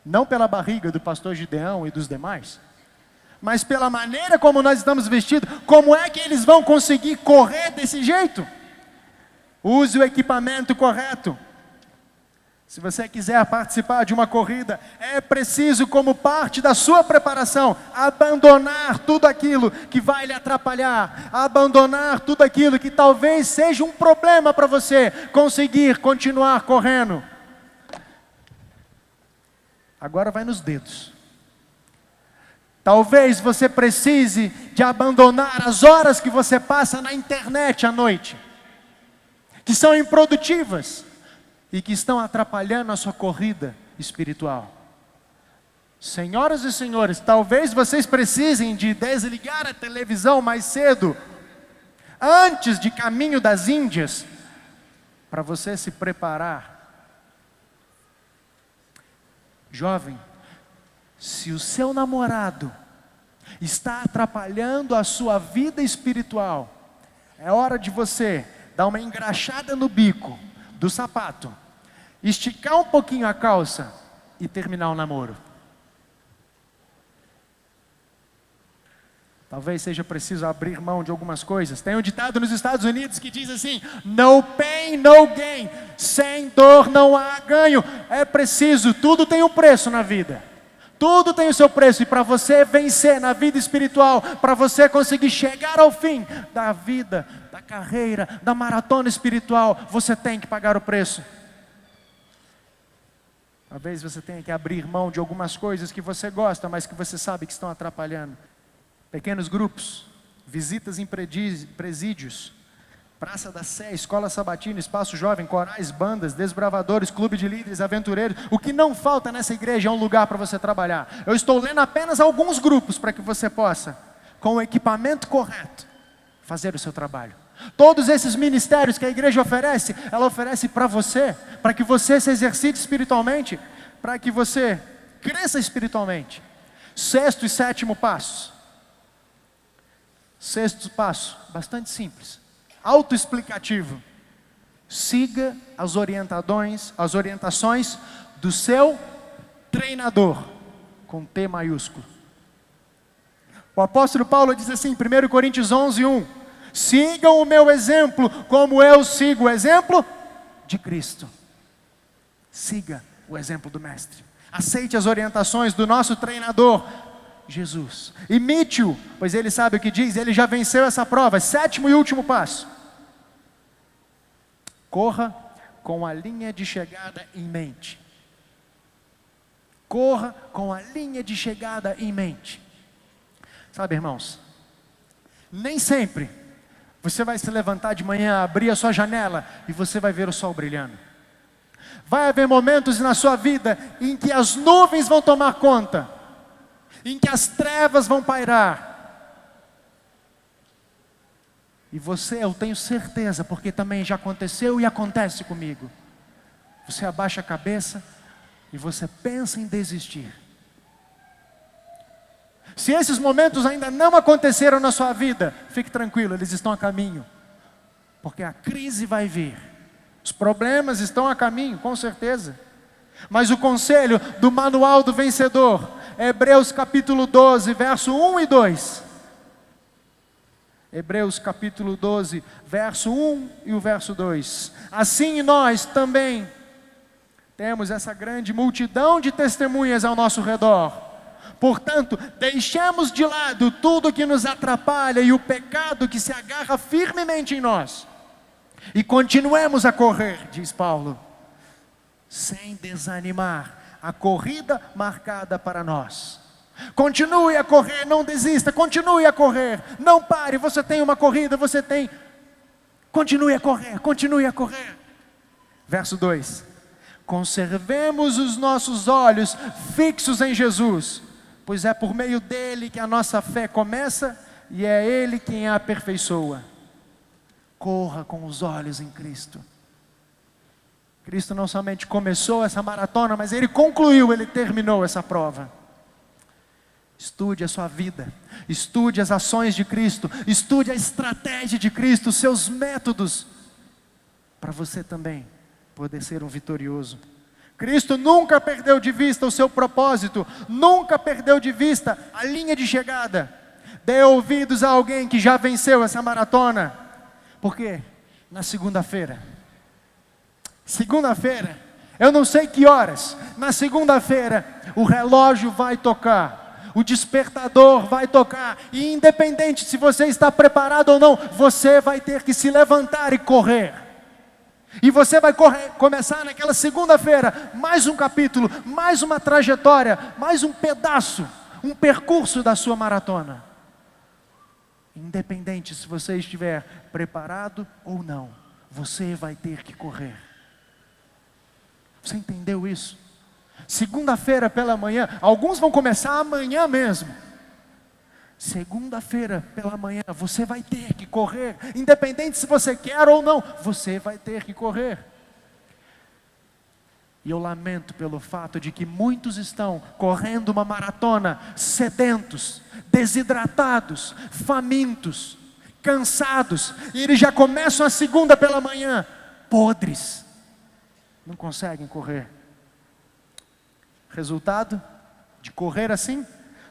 Speaker 1: Não pela barriga do pastor Gideão e dos demais, mas pela maneira como nós estamos vestidos. Como é que eles vão conseguir correr desse jeito? Use o equipamento correto. Se você quiser participar de uma corrida, é preciso, como parte da sua preparação, abandonar tudo aquilo que vai lhe atrapalhar, abandonar tudo aquilo que talvez seja um problema para você conseguir continuar correndo. Agora vai nos dedos. Talvez você precise de abandonar as horas que você passa na internet à noite, que são improdutivas e que estão atrapalhando a sua corrida espiritual. Senhoras e senhores, talvez vocês precisem de desligar a televisão mais cedo, antes de Caminho das Índias, para você se preparar. Jovem, se o seu namorado está atrapalhando a sua vida espiritual, é hora de você dar uma engraxada no bico do sapato, esticar um pouquinho a calça e terminar o namoro. Talvez seja preciso abrir mão de algumas coisas. Tem um ditado nos Estados Unidos que diz assim: no pain, no gain. Sem dor não há ganho. É preciso, tudo tem um preço na vida. Tudo tem o seu preço. E para você vencer na vida espiritual, para você conseguir chegar ao fim da vida, da carreira, da maratona espiritual, você tem que pagar o preço. Talvez você tenha que abrir mão de algumas coisas que você gosta, mas que você sabe que estão atrapalhando. Pequenos grupos, visitas em presídios, Praça da Sé, Escola Sabatina, Espaço Jovem, corais, bandas, desbravadores, clube de líderes, aventureiros. O que não falta nessa igreja é um lugar para você trabalhar. Eu estou lendo apenas alguns grupos para que você possa, com o equipamento correto, fazer o seu trabalho. Todos esses ministérios que a igreja oferece, ela oferece para você, para que você se exercite espiritualmente, para que você cresça espiritualmente. Sexto e sétimo passos. Sexto passo, bastante simples, autoexplicativo. Siga as orientações do seu treinador, com T maiúsculo. O apóstolo Paulo diz assim, 1 Coríntios 11:1, sigam o meu exemplo, como eu sigo o exemplo de Cristo. Siga o exemplo do mestre. Aceite as orientações do nosso treinador, Jesus. Imite-o, pois ele sabe o que diz, ele já venceu essa prova. Sétimo e último passo. Corra com a linha de chegada em mente. Corra com a linha de chegada em mente. Sabe, irmãos, nem sempre você vai se levantar de manhã, abrir a sua janela e você vai ver o sol brilhando. Vai haver momentos na sua vida em que as nuvens vão tomar conta, em que as trevas vão pairar. E você, eu tenho certeza, porque também já aconteceu e acontece comigo. Você abaixa a cabeça e você pensa em desistir. Se esses momentos ainda não aconteceram na sua vida, fique tranquilo, eles estão a caminho. Porque a crise vai vir. Os problemas estão a caminho, com certeza. Mas o conselho do manual do vencedor, Hebreus capítulo 12, verso 1 e 2. Hebreus capítulo 12, verso 1 e o verso 2. Assim nós também, Temos essa grande multidão de testemunhas ao nosso redor. Portanto, deixemos de lado tudo que nos atrapalha e o pecado que se agarra firmemente em nós. E continuemos a correr, diz Paulo, sem desanimar, a corrida marcada para nós. Continue a correr, não desista, continue a correr, não pare, você tem uma corrida, continue a correr, continue a correr. Verso 2: conservemos os nossos olhos fixos em Jesus, pois é por meio dele que a nossa fé começa e é ele quem a aperfeiçoa. Corra com os olhos em Cristo. Cristo não somente começou essa maratona, mas ele concluiu, ele terminou essa prova. Estude a sua vida, estude as ações de Cristo, estude a estratégia de Cristo, os seus métodos, para você também poder ser um vitorioso. Cristo nunca perdeu de vista o seu propósito, nunca perdeu de vista a linha de chegada. Dê ouvidos a alguém que já venceu essa maratona. Por quê? Na segunda-feira, eu não sei que horas, na segunda-feira, o relógio vai tocar, o despertador vai tocar, e independente se você está preparado ou não, você vai ter que se levantar e correr. E você vai começar naquela segunda-feira, mais um capítulo, mais uma trajetória, mais um pedaço, um percurso da sua maratona. Independente se você estiver preparado ou não, você vai ter que correr. Você entendeu isso? Segunda-feira pela manhã, alguns vão começar amanhã mesmo. Segunda-feira pela manhã, você vai ter que correr, independente se você quer ou não, você vai ter que correr. E eu lamento pelo fato de que muitos estão correndo uma maratona sedentos, desidratados, famintos, cansados, e eles já começam a segunda pela manhã, podres, não conseguem correr. Resultado de correr assim?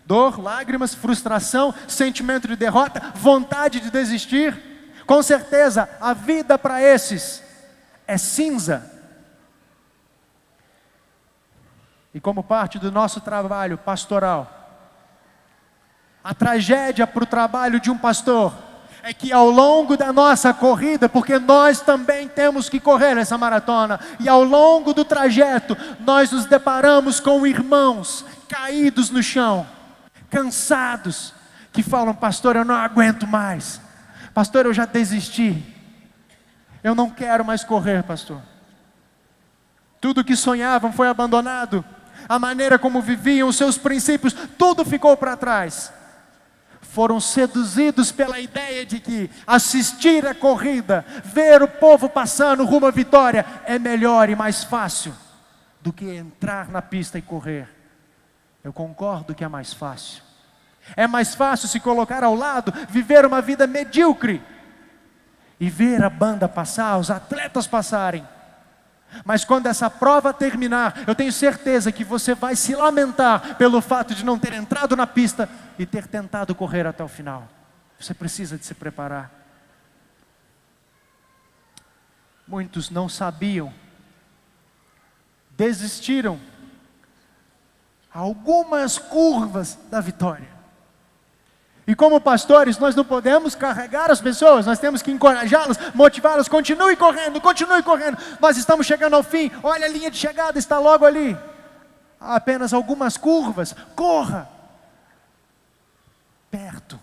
Speaker 1: Dor, lágrimas, frustração, sentimento de derrota, vontade de desistir. Com certeza, a vida para esses é cinza. E como parte do nosso trabalho pastoral, a tragédia para o trabalho de um pastor é que ao longo da nossa corrida, porque nós também temos que correr essa maratona, e ao longo do trajeto, nós nos deparamos com irmãos caídos no chão, cansados, que falam: pastor, eu não aguento mais, pastor, eu já desisti, eu não quero mais correr, pastor. Tudo que sonhavam foi abandonado, a maneira como viviam, os seus princípios, tudo ficou para trás. Foram seduzidos pela ideia de que assistir a corrida, ver o povo passando rumo à vitória, é melhor e mais fácil do que entrar na pista e correr. Eu concordo que é mais fácil. É mais fácil se colocar ao lado, viver uma vida medíocre e ver a banda passar, os atletas passarem. Mas quando essa prova terminar, eu tenho certeza que você vai se lamentar pelo fato de não ter entrado na pista e ter tentado correr até o final. Você precisa de se preparar. Muitos não sabiam, desistiram algumas curvas da vitória. E como pastores, nós não podemos carregar as pessoas, nós temos que encorajá-las, motivá-las: continue correndo, continue correndo. Nós estamos chegando ao fim, olha a linha de chegada, está logo ali. Há apenas algumas curvas, corra. Perto,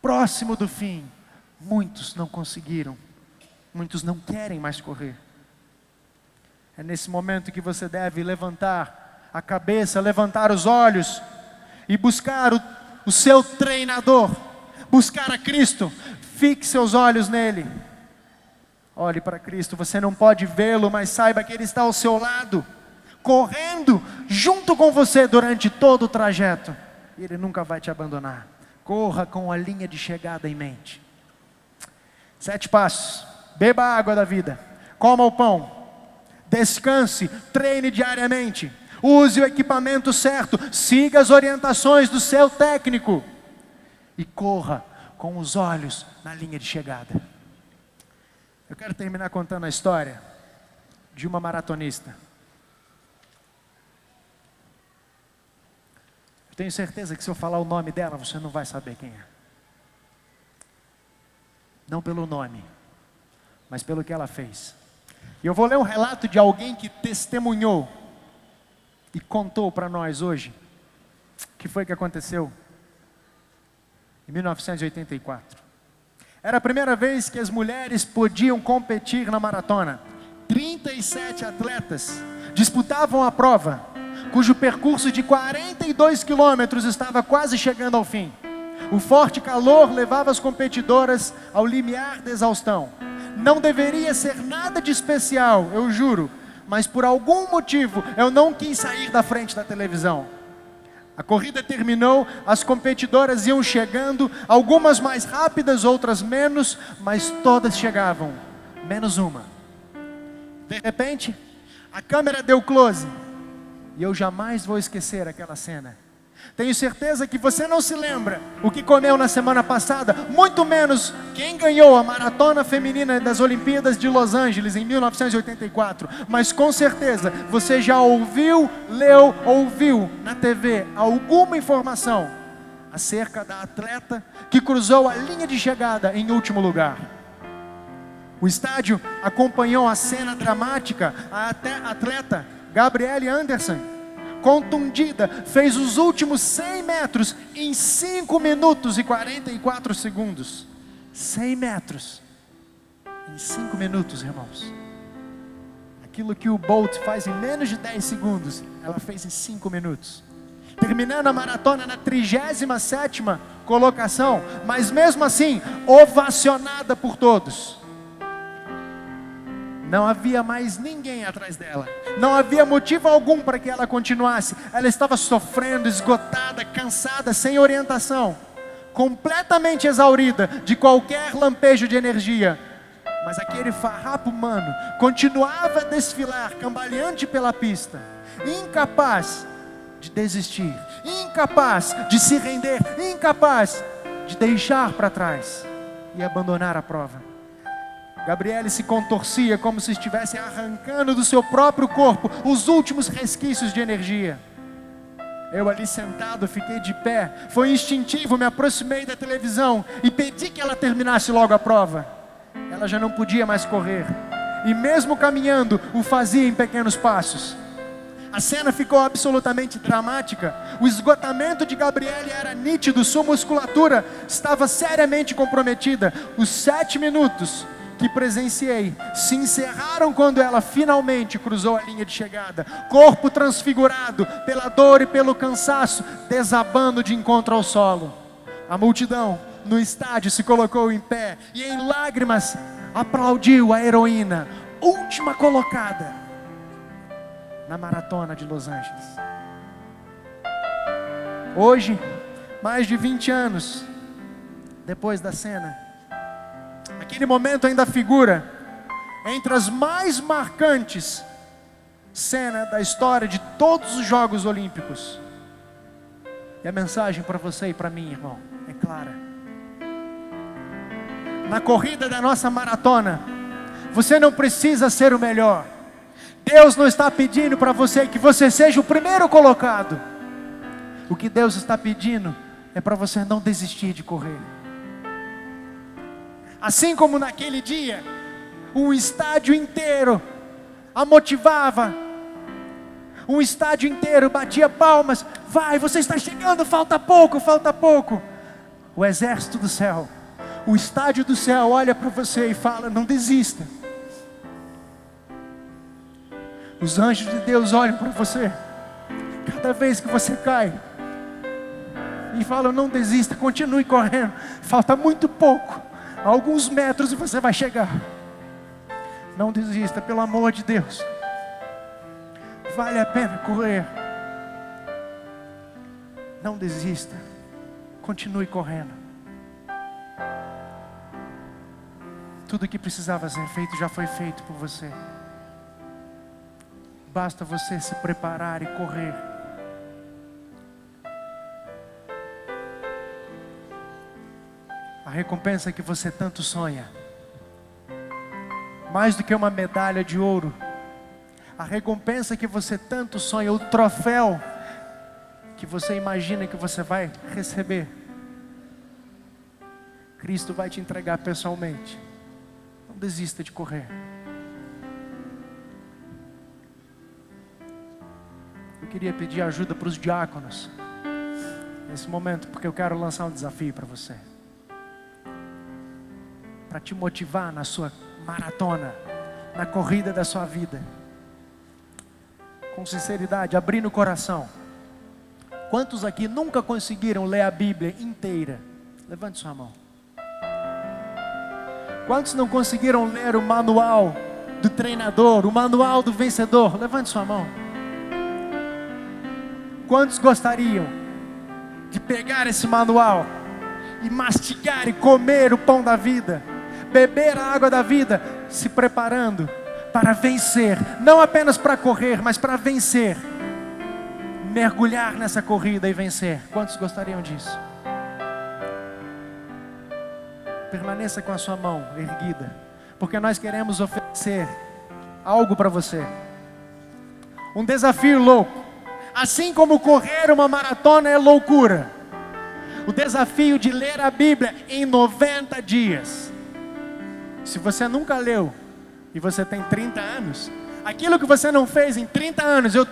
Speaker 1: próximo do fim. Muitos não conseguiram, muitos não querem mais correr. É nesse momento que você deve levantar a cabeça, levantar os olhos e buscar o seu treinador, buscar a Cristo. Fixe seus olhos nele. Olhe para Cristo, você não pode vê-lo, mas saiba que Ele está ao seu lado, correndo junto com você durante todo o trajeto. E Ele nunca vai te abandonar. Corra com a linha de chegada em mente. 7 passos: beba a água da vida, coma o pão, descanse, treine diariamente, use o equipamento certo, siga as orientações do seu técnico e corra com os olhos na linha de chegada. Eu quero terminar contando a história de uma maratonista. tenho certeza que se eu falar o nome dela, você não vai saber quem é. Não pelo nome, mas pelo que ela fez. E eu vou ler um relato de alguém que testemunhou e contou para nós hoje o que foi que aconteceu em 1984. Era a primeira vez que as mulheres podiam competir na maratona. 37 atletas disputavam a prova, cujo percurso de 42 quilômetros estava quase chegando ao fim. O forte calor levava as competidoras ao limiar da exaustão. Não deveria ser nada de especial, eu juro, mas por algum motivo eu não quis sair da frente da televisão. A corrida terminou, as competidoras iam chegando, algumas mais rápidas, outras menos, mas todas chegavam, menos uma. De repente, a câmera deu close, e eu jamais vou esquecer aquela cena. Tenho certeza que você não se lembra o que comeu na semana passada, muito menos quem ganhou a maratona feminina das Olimpíadas de Los Angeles em 1984. Mas com certeza você já ouviu, leu ou viu na TV alguma informação acerca da atleta que cruzou a linha de chegada em último lugar. O estádio acompanhou a cena dramática. A atleta Gabrielle Anderson, contundida, fez os últimos 100 metros em 5 minutos e 44 segundos. 100 metros em 5 minutos, irmãos. Aquilo que o Bolt faz em menos de 10 segundos, ela fez em 5 minutos. Terminando a maratona na 37ª colocação, mas mesmo assim, ovacionada por todos. Não havia mais ninguém atrás dela. Não havia motivo algum para que ela continuasse. Ela estava sofrendo, esgotada, cansada, sem orientação, completamente exaurida de qualquer lampejo de energia. Mas aquele farrapo humano continuava a desfilar, cambaleante pela pista, incapaz de desistir, incapaz de se render, incapaz de deixar para trás e abandonar a prova. Gabrielle se contorcia como se estivesse arrancando do seu próprio corpo os últimos resquícios de energia. Eu ali sentado, fiquei de pé. Foi instintivo, me aproximei da televisão e pedi que ela terminasse logo a prova. Ela já não podia mais correr, e mesmo caminhando, o fazia em pequenos passos. A cena ficou absolutamente dramática. O esgotamento de Gabrielle era nítido, sua musculatura estava seriamente comprometida. Os 7 minutos que presenciei se encerraram quando ela finalmente cruzou a linha de chegada, corpo transfigurado pela dor e pelo cansaço, desabando de encontro ao solo. A multidão no estádio se colocou em pé e em lágrimas aplaudiu a heroína, última colocada na maratona de Los Angeles. Hoje, mais de 20 anos depois da cena, aquele momento ainda figura entre as mais marcantes cenas da história de todos os Jogos Olímpicos. E a mensagem para você e para mim, irmão, é clara. Na corrida da nossa maratona, você não precisa ser o melhor. Deus não está pedindo para você que você seja o primeiro colocado. O que Deus está pedindo é para você não desistir de correr. Assim como naquele dia, um estádio inteiro a motivava, um estádio inteiro batia palmas. Vai, você está chegando, falta pouco, falta pouco. O exército do céu, o estádio do céu olha para você e fala: não desista. Os anjos de Deus olham para você cada vez que você cai e falam: não desista, continue correndo, falta muito pouco, alguns metros e você vai chegar. Não desista, pelo amor de Deus, vale a pena correr. Não desista, continue correndo. Tudo que precisava ser feito já foi feito por você. Basta você se preparar e correr. A recompensa que você tanto sonha, mais do que uma medalha de ouro, a recompensa que você tanto sonha, o troféu que você imagina que você vai receber, Cristo vai te entregar pessoalmente. Não desista de correr. Eu queria pedir ajuda para os diáconos nesse momento, porque eu quero lançar um desafio para você, para te motivar na sua maratona, na corrida da sua vida. Com sinceridade, abrindo o coração. Quantos aqui nunca conseguiram ler a Bíblia inteira? Levante sua mão. Quantos não conseguiram ler o manual do treinador, o manual do vencedor? Levante sua mão. Quantos gostariam de pegar esse manual e mastigar e comer o pão da vida, beber a água da vida, se preparando para vencer, não apenas para correr, mas para vencer, mergulhar nessa corrida e vencer? Quantos gostariam disso? Permaneça com a sua mão erguida, porque nós queremos oferecer algo para você, um desafio louco. Assim como correr uma maratona é loucura, o desafio de ler a Bíblia em 90 dias. Se você nunca leu e você tem 30 anos, aquilo que você não fez em 30 anos, eu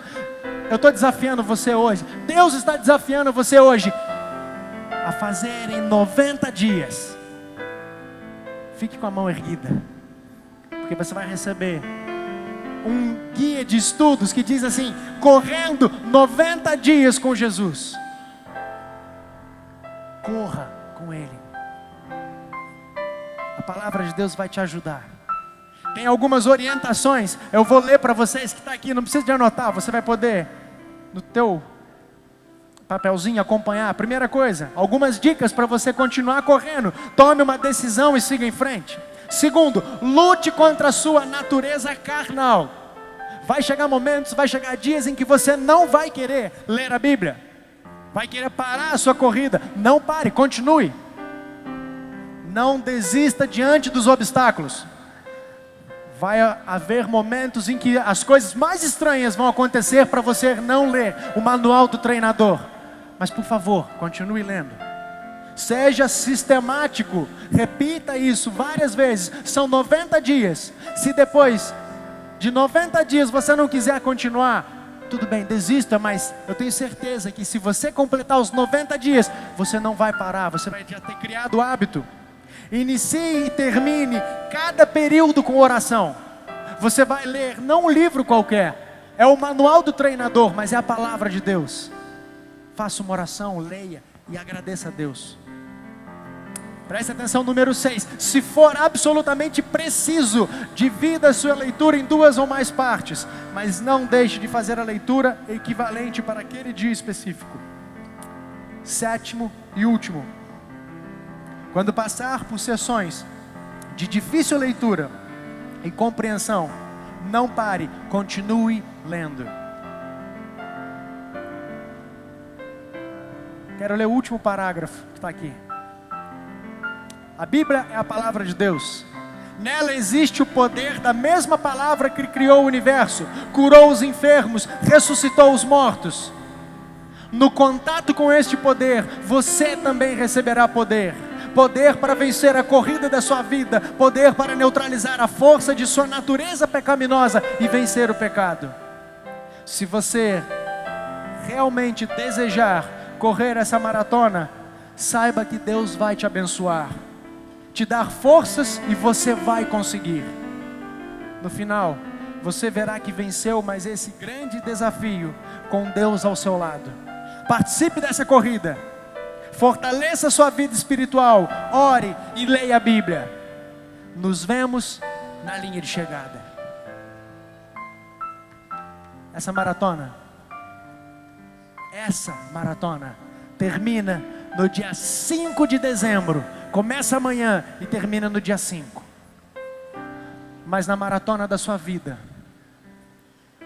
Speaker 1: estou desafiando você hoje, Deus está desafiando você hoje a fazer em 90 dias. Fique com a mão erguida, porque você vai receber um guia de estudos que diz assim: correndo 90 dias com Jesus. Corra com Ele. A palavra de Deus vai te ajudar. Tem algumas orientações, eu vou ler para vocês que está aqui, não precisa de anotar, você vai poder no teu papelzinho acompanhar. Primeira coisa, algumas dicas para você continuar correndo. Tome uma decisão e siga em frente. Segundo, lute contra a sua natureza carnal. Vai chegar momentos, vai chegar dias em que você não vai querer ler a Bíblia, vai querer parar a sua corrida. Não pare, continue. Não desista diante dos obstáculos. Vai haver momentos em que as coisas mais estranhas vão acontecer para você não ler o manual do treinador. Mas por favor, continue lendo. Seja sistemático, repita isso várias vezes. São 90 dias. Se depois de 90 dias você não quiser continuar, tudo bem, desista, mas eu tenho certeza que se você completar os 90 dias, você não vai parar, você vai já ter criado o hábito. Inicie e termine cada período com oração. Você vai ler não um livro qualquer, é o manual do treinador, mas é a palavra de Deus. Faça uma oração, leia e agradeça a Deus. Preste atenção, número 6. Se for absolutamente preciso, divida a sua leitura em 2 ou mais partes, mas não deixe de fazer a leitura equivalente para aquele dia específico. 7º e último. Quando passar por sessões de difícil leitura e compreensão, não pare, continue lendo. Quero ler o último parágrafo que está aqui. A Bíblia é a palavra de Deus. Nela existe o poder da mesma palavra que criou o universo, curou os enfermos, ressuscitou os mortos. No contato com este poder, você também receberá poder. Poder para vencer a corrida da sua vida, poder para neutralizar a força de sua natureza pecaminosa e vencer o pecado. Se você realmente desejar correr essa maratona, saiba que Deus vai te abençoar, te dar forças e você vai conseguir. No final, você verá que venceu mais esse grande desafio com Deus ao seu lado. Participe dessa corrida, fortaleça a sua vida espiritual, ore e leia a Bíblia. Nos vemos na linha de chegada. Essa maratona termina no dia 5 de dezembro. Começa amanhã e termina no dia 5. Mas na maratona da sua vida,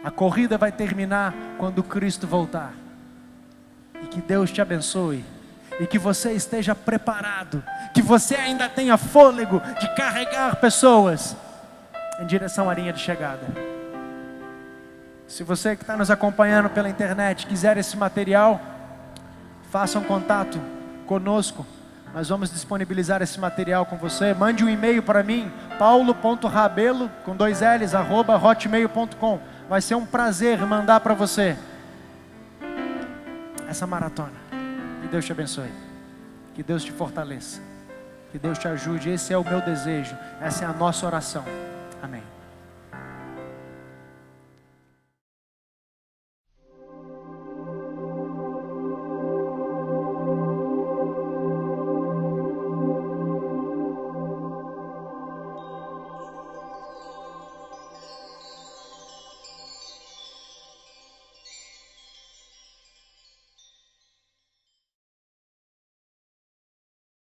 Speaker 1: a corrida vai terminar quando Cristo voltar. E que Deus te abençoe. E que você esteja preparado. Que você ainda tenha fôlego de carregar pessoas em direção à linha de chegada. Se você que está nos acompanhando pela internet quiser esse material, faça um contato conosco. Nós vamos disponibilizar esse material com você. Mande um e-mail para mim, paulo.rabelo, com 2 L's, @hotmail.com. Vai ser um prazer mandar para você essa maratona. Que Deus te abençoe. Que Deus te fortaleça. Que Deus te ajude. Esse é o meu desejo. Essa é a nossa oração.